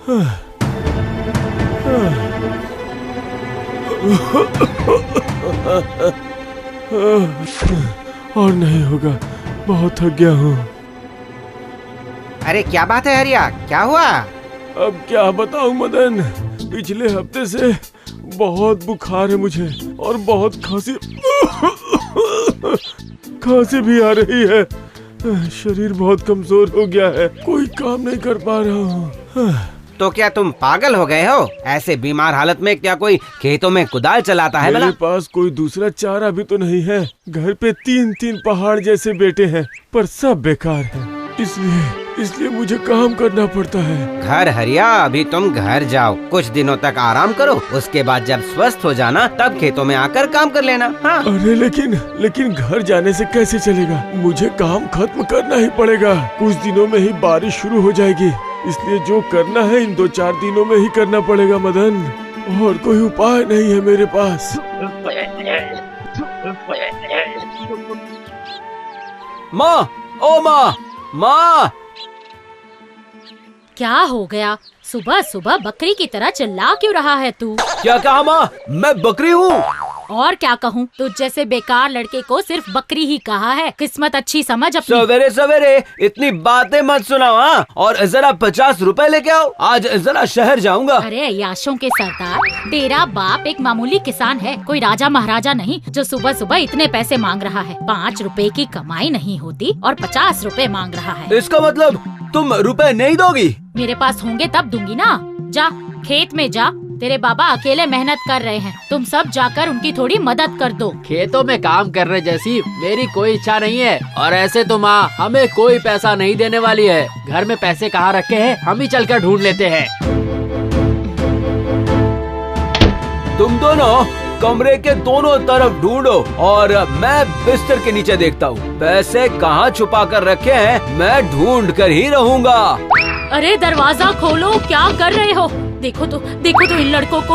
और नहीं होगा, बहुत थक गया हूँ। अरे क्या बात है हरिया, क्या हुआ? अब क्या बताऊं मदन, पिछले हफ्ते से बहुत बुखार है मुझे और बहुत खांसी भी आ रही है। शरीर बहुत कमजोर हो गया है, कोई काम नहीं कर पा रहा हूँ। तो क्या तुम पागल हो गए हो? ऐसे बीमार हालत में क्या कोई खेतों में कुदाल चलाता है? मेरे पास कोई दूसरा चारा भी तो नहीं है। घर पे 3-3 पहाड़ जैसे बेटे हैं, पर सब बेकार हैं। इसलिए मुझे काम करना पड़ता है। घर हरिया, अभी तुम घर जाओ, कुछ दिनों तक आराम करो, उसके बाद जब स्वस्थ हो जाना तब खेतों में आकर काम कर लेना। हाँ? अरे लेकिन घर जाने से कैसे चलेगा? मुझे काम खत्म करना ही पड़ेगा। कुछ दिनों में ही बारिश शुरू हो जाएगी, इसलिए जो करना है इन 2-4 दिनों में ही करना पड़ेगा मदन, और कोई उपाय नहीं है मेरे पास। माँ, ओ माँ, क्या हो गया? सुबह सुबह बकरी की तरह चिल्ला क्यों रहा है तू? क्या कहा माँ? मैं बकरी हूँ? और क्या कहूँ, तुझ जैसे बेकार लड़के को सिर्फ बकरी ही कहा है। किस्मत अच्छी समझ अपनी। सवेरे सवेरे इतनी बातें मत सुनाओ। हाँ? और जरा 50 रुपए लेके आओ, आज जरा शहर जाऊंगा। अरे अय्याशों के सरदार, तेरा बाप एक मामूली किसान है, कोई राजा महाराजा नहीं जो सुबह सुबह इतने पैसे मांग रहा है। 5 रुपए की कमाई नहीं होती और 50 रुपए मांग रहा है। इसका मतलब तुम रुपए नहीं दोगी? मेरे पास होंगे तब दूंगी ना। जा खेत में जा, तेरे बाबा अकेले मेहनत कर रहे हैं, तुम सब जाकर उनकी थोड़ी मदद कर दो। खेतों में काम करने जैसी मेरी कोई इच्छा नहीं है, और ऐसे तो माँ हमें कोई पैसा नहीं देने वाली है। घर में पैसे कहाँ रखे हैं, हम ही चलकर ढूंढ लेते हैं। तुम दोनों कमरे के दोनों तरफ ढूंढो और मैं बिस्तर के नीचे देखता हूँ। पैसे कहाँ छुपा कर रखे हैं मैं ढूंढ कर ही रहूँगा। अरे दरवाजा खोलो, क्या कर रहे हो? देखो तो इन लड़कों को।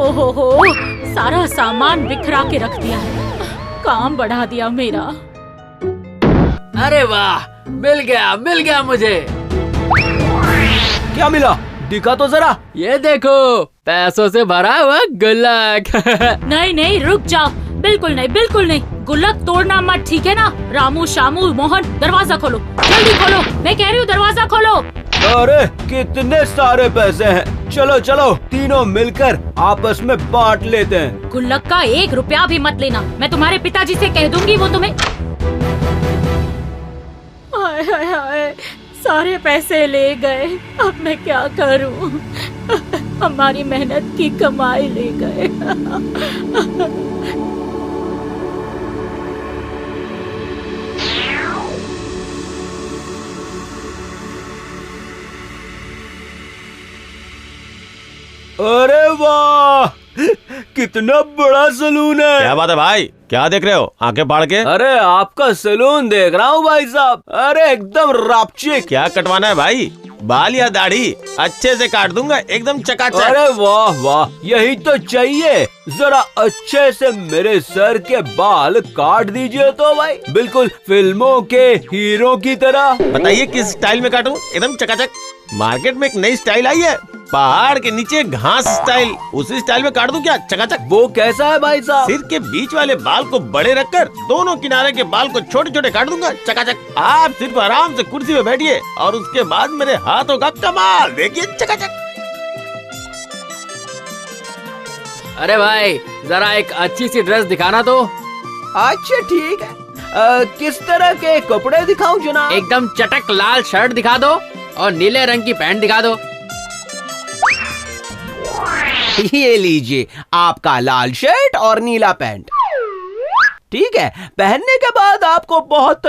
ओहो, सारा सामान बिखरा के रख दिया है, काम बढ़ा दिया मेरा। अरे वाह, मिल गया मुझे। क्या मिला? दिखा तो जरा। ये देखो, पैसों से भरा हुआ गुल्लक। नहीं, रुक जाओ, बिल्कुल नहीं। गुल्लक तोड़ना मत, ठीक है ना? रामू, शामू, मोहन, दरवाजा खोलो, जल्दी खोलो, मैं कह रही हूँ दरवाजा खोलो। अरे कितने सारे पैसे हैं, चलो तीनों मिलकर आपस में बांट लेते हैं। गुल्लक का 1 रुपया भी मत लेना, मैं तुम्हारे पिताजी से कह दूंगी, वो तुम्हें। हाय, सारे पैसे ले गए, अब मैं क्या करूं? हमारी मेहनत की कमाई ले गए। अरे वाह, कितना बड़ा सलून है। क्या बात है भाई, क्या देख रहे हो आंखें फाड़ के? अरे आपका सलून देख रहा हूँ भाई साहब। अरे एकदम रापचिक। क्या कटवाना है भाई, बाल या दाढ़ी? अच्छे से काट दूंगा, एकदम चकाचक। अरे वाह, यही तो चाहिए। जरा अच्छे से मेरे सर के बाल काट दीजिए तो भाई, बिल्कुल फिल्मों के हीरो की तरह। बताइए किस स्टाइल में काटूं? एकदम चकाचक। मार्केट में एक नई स्टाइल आई है, पहाड़ के नीचे घास स्टाइल। उसी स्टाइल में काट दूं क्या, चकाचक? वो कैसा है भाई साहब? सिर के बीच वाले बाल को बड़े रखकर दोनों किनारे के बाल को छोटे छोटे काट दूंगा, चकाचक। आप सिर्फ आराम से कुर्सी में बैठिए और उसके बाद मेरे हाथों का कमाल देखिए, चकाचक। अरे भाई, जरा एक अच्छी सी ड्रेस दिखाना तो। अच्छा ठीक है, किस तरह के कपड़े दिखाऊं जनाब? एकदम चटक लाल शर्ट दिखा दो और नीले रंग की पैंट दिखा दो। ये लीजिए आपका लाल शर्ट और नीला पैंट। ठीक है, पहनने के बाद आपको बहुत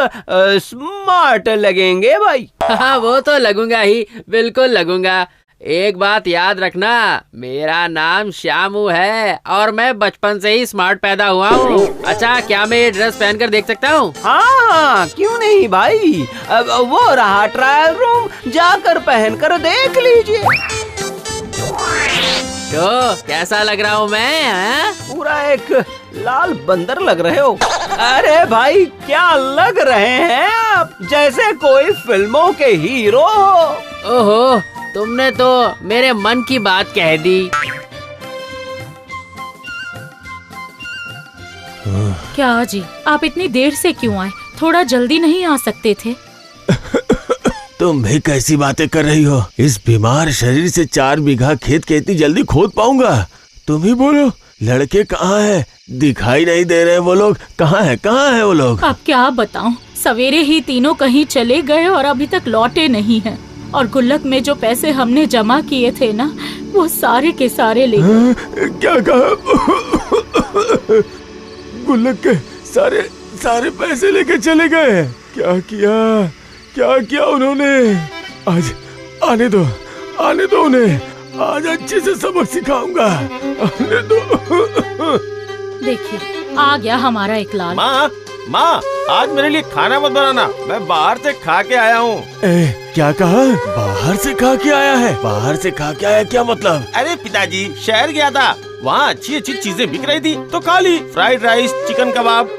स्मार्ट लगेंगे भाई। हाँ, वो तो लगूंगा ही, बिल्कुल लगूंगा। एक बात याद रखना, मेरा नाम श्यामू है और मैं बचपन से ही स्मार्ट पैदा हुआ हूँ। अच्छा, क्या मैं ये ड्रेस पहनकर देख सकता हूँ? हाँ, क्यों नहीं भाई। अब वो रहा ट्रायल रूम, जाकर पहनकर देख लीजिए। तो कैसा लग रहा हूँ मैं? हाँ? पूरा एक लाल बंदर लग रहे हो। अरे भाई, क्या लग रहे हैं आप, जैसे कोई फिल्मों के हीरो हो। ओहो, तुमने तो मेरे मन की बात कह दी। क्या जी, आप इतनी देर से क्यों आए? थोड़ा जल्दी नहीं आ सकते थे? तुम भी कैसी बातें कर रही हो? इस बीमार शरीर से 4 बीघा खेत के इतनी जल्दी खोद पाऊंगा? तुम ही बोलो, लड़के कहाँ हैं? दिखाई नहीं दे रहे वो लोग। कहाँ है वो लोग? अब क्या बताऊं, सवेरे ही तीनों कहीं चले गए और अभी तक लौटे नहीं हैं। और गुल्लक में जो पैसे हमने जमा किए थे ना, वो सारे के सारे ले गए। क्या कहा? गुल्लक के सारे पैसे लेके चले गए? क्या किया उन्होंने? आज आने दो उन्हें। आज अच्छे से सबक सिखाऊंगा। आने दो। देखिए, आ गया हमारा इकलाल। माँ, आज मेरे लिए खाना मत बनाना, मैं बाहर से खा के आया हूँ। क्या कहा? बाहर से खा के आया है? बाहर से खा के आया क्या मतलब? अरे पिताजी, शहर गया था, वहाँ अच्छी चीजें बिक रही थी तो खा ली। फ्राइड राइस, चिकन कबाब।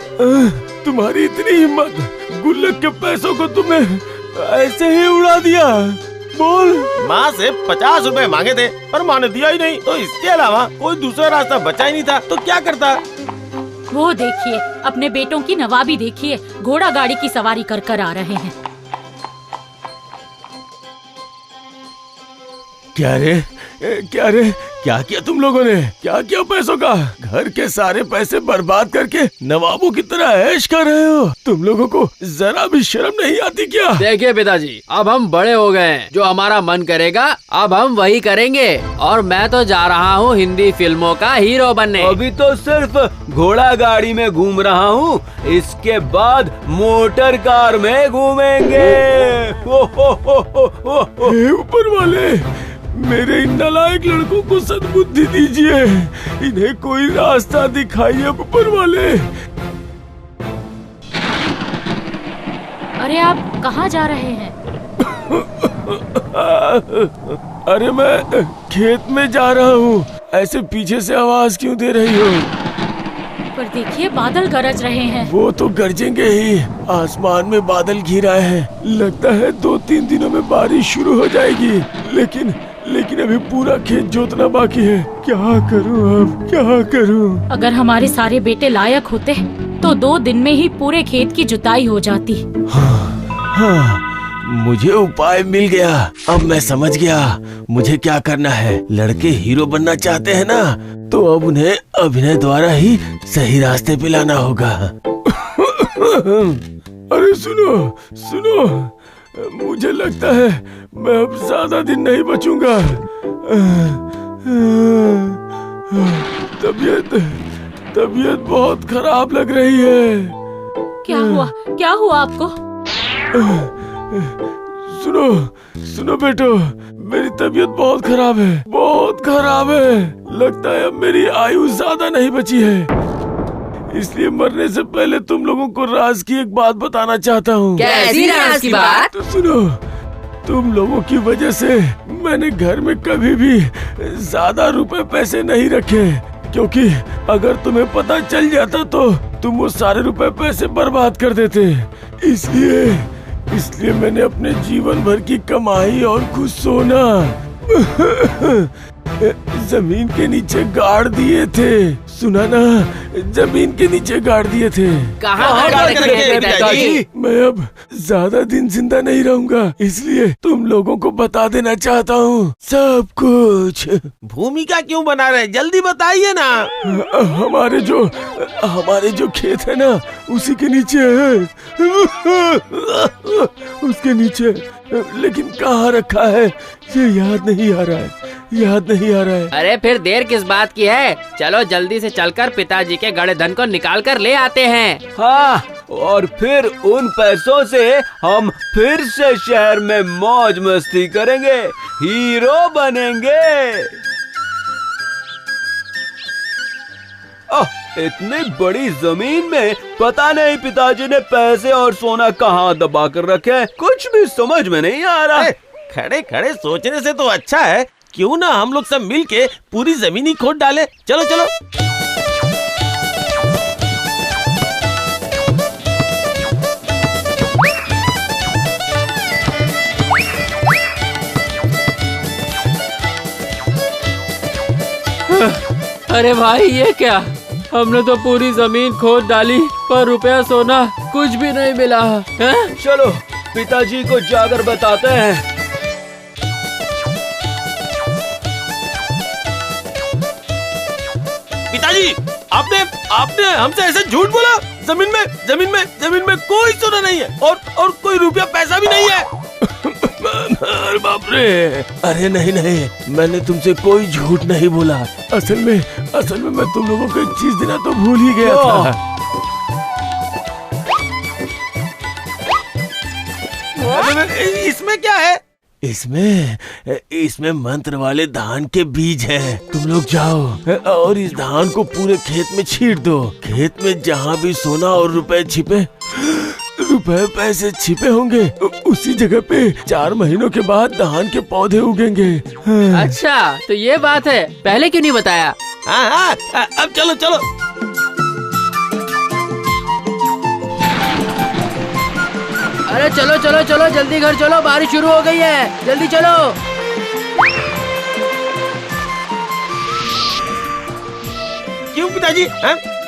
तुम्हारी इतनी हिम्मत, गुल्लक के पैसों को तुम्हें ऐसे ही उड़ा दिया? बोल। माँ से 50 रुपए मांगे थे पर माँ ने दिया ही नहीं, तो इसके अलावा कोई दूसरा रास्ता बचा ही नहीं था, तो क्या करता? वो देखिए, अपने बेटों की नवाबी देखिए, घोड़ा गाड़ी की सवारी कर आ रहे हैं। क्या किया तुम लोगों ने? क्या किया पैसों का? घर के सारे पैसे बर्बाद करके नवाबों की तरह ऐश कर रहे हो? तुम लोगों को जरा भी शर्म नहीं आती क्या? देखिए पिताजी, अब हम बड़े हो गए हैं, जो हमारा मन करेगा अब हम वही करेंगे। और मैं तो जा रहा हूँ हिंदी फिल्मों का हीरो बनने। अभी तो सिर्फ घोड़ा गाड़ी में घूम रहा हूँ, इसके बाद मोटर कार में घूमेंगे। हे ऊपर वाले, मेरे इन नालायक लड़कों को सद्बुद्धि दीजिए। इन्हें कोई रास्ता दिखाइए ऊपर वाले। अरे आप कहाँ जा रहे हैं? अरे मैं खेत में जा रहा हूँ। ऐसे पीछे से आवाज क्यों दे रही हो? पर देखिए, बादल गरज रहे हैं। वो तो गरजेंगे ही। आसमान में बादल घिर आए हैं। लगता है 2-3 दिनों में बारिश शुरू हो जाएगी। लेकिन अभी पूरा खेत जोतना बाकी है। क्या करूं? अगर हमारे सारे बेटे लायक होते तो 2 दिन में ही पूरे खेत की जुताई हो जाती। हाँ, मुझे उपाय मिल गया। अब मैं समझ गया मुझे क्या करना है। लड़के हीरो बनना चाहते हैं ना, तो अब उन्हें अभिनय द्वारा ही सही रास्ते पे लाना होगा। अरे सुनो, मुझे लगता है मैं अब ज्यादा दिन नहीं बचूंगा। तबीयत बहुत खराब लग रही है। क्या हुआ आपको? सुनो बेटो, मेरी तबीयत बहुत खराब है। लगता है अब मेरी आयु ज्यादा नहीं बची है। इसलिए मरने से पहले तुम लोगों को राज की एक बात बताना चाहता हूँ। कैसी राज की बात? तो सुनो, तुम लोगों की वजह से मैंने घर में कभी भी ज्यादा रुपए पैसे नहीं रखे, क्योंकि अगर तुम्हें पता चल जाता तो तुम वो सारे रुपए पैसे बर्बाद कर देते। इसलिए मैंने अपने जीवन भर की कमाई और कुछ सोना जमीन के नीचे गाड़ दिए थे। सुना ना, जमीन के नीचे गाड़ दिए थे। कहाँ गाड़ के रखे थे पिताजी? मैं अब ज्यादा दिन जिंदा नहीं रहूंगा, इसलिए तुम लोगों को बता देना चाहता हूँ सब कुछ। भूमिका क्यों बना रहे, जल्दी बताइए ना। हमारे जो खेत है ना, उसी के नीचे है। उसके नीचे, लेकिन कहाँ रखा है ये याद नहीं आ रहा है। अरे फिर देर किस बात की है? चलो जल्दी से चलकर पिताजी के गड़े धन को निकाल कर ले आते हैं। हाँ, और फिर उन पैसों से हम फिर से शहर में मौज मस्ती करेंगे, हीरो बनेंगे। इतनी बड़ी जमीन में पता नहीं पिताजी ने पैसे और सोना कहाँ दबा कर रखे हैं, कुछ भी समझ में नहीं आ रहा। खड़े खड़े सोचने से तो अच्छा है, क्यों ना हम लोग सब मिलके पूरी जमीन ही खोद डाले। चलो। अरे भाई ये क्या, हमने तो पूरी जमीन खोद डाली पर रुपया सोना कुछ भी नहीं मिला है। चलो पिताजी को जाकर बताते हैं। पिताजी, आपने आपने हमसे ऐसे झूठ बोला। जमीन में कोई सोना नहीं है और कोई रुपया पैसा भी नहीं है। अरे बाप रे। अरे नहीं, मैंने तुमसे कोई झूठ नहीं बोला। असल में मैं तुम लोगों को एक चीज देना तो भूल ही गया था। इसमें क्या है? इसमें मंत्र वाले धान के बीज हैं। तुम लोग जाओ और इस धान को पूरे खेत में छींट दो। खेत में जहाँ भी सोना और रुपए पैसे छिपे होंगे, उसी जगह पे 4 महीनों के बाद धान के पौधे उगेंगे। अच्छा तो ये बात है, पहले क्यों नहीं बताया? हाँ, अब चलो। अरे चलो जल्दी घर चलो, बारिश शुरू हो गई है, जल्दी चलो। क्यों पिताजी?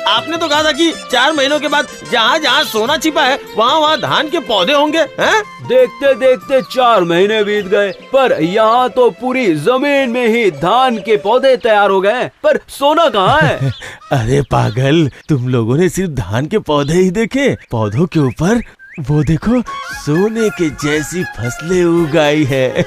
आपने तो कहा था कि 4 महीनों के बाद जहाँ सोना छिपा है वहाँ धान के पौधे होंगे। हैं? देखते देखते 4 महीने बीत गए, पर यहाँ तो पूरी जमीन में ही धान के पौधे तैयार हो गए, पर सोना कहाँ है? अरे पागल, तुम लोगों ने सिर्फ धान के पौधे ही देखे। पौधों के ऊपर वो देखो सोने के जैसी फसलें उगाई है।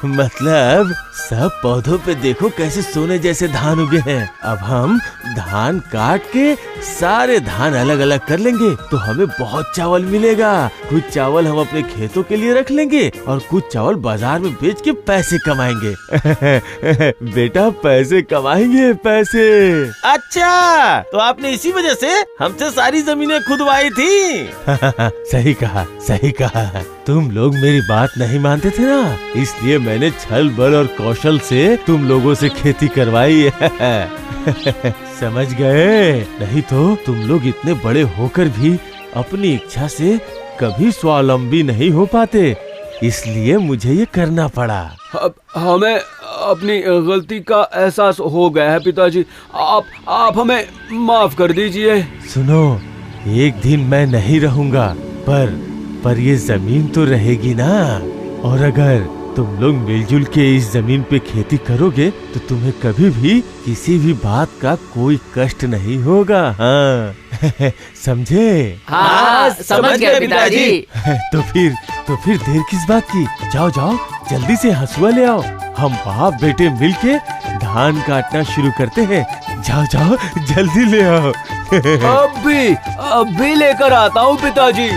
मतलब सब पौधों पे देखो कैसे सोने जैसे धान उगे हैं। अब हम धान काट के सारे धान अलग अलग कर लेंगे तो हमें बहुत चावल मिलेगा। कुछ चावल हम अपने खेतों के लिए रख लेंगे और कुछ चावल बाजार में बेच के पैसे कमाएंगे। बेटा पैसे कमाएंगे, पैसे। अच्छा, तो आपने इसी वजह से हमसे सारी जमीनें खुदवाई थी। सही कहा। तुम लोग मेरी बात नहीं मानते थे ना, इसलिए मैंने छल बल और कौशल से तुम लोगों से खेती करवाई। समझ गए? नहीं तो तुम लोग इतने बड़े होकर भी अपनी इच्छा से कभी स्वावलंबी नहीं हो पाते, इसलिए मुझे ये करना पड़ा। अब हमें अपनी गलती का एहसास हो गया है पिताजी, आप हमें माफ कर दीजिए। सुनो, एक दिन मैं नहीं रहूंगा पर ये जमीन तो रहेगी ना, और अगर तुम लोग मिलजुल के इस जमीन पे खेती करोगे तो तुम्हें कभी भी किसी भी बात का कोई कष्ट नहीं होगा। हाँ। समझे? हाँ समझ गए पिताजी। तो फिर देर किस बात की? जाओ जल्दी से हंसुआ ले आओ, हम बाप बेटे मिलके धान काटना शुरू करते हैं। जाओ जल्दी ले आओ। अब भी लेकर आता हूँ पिताजी।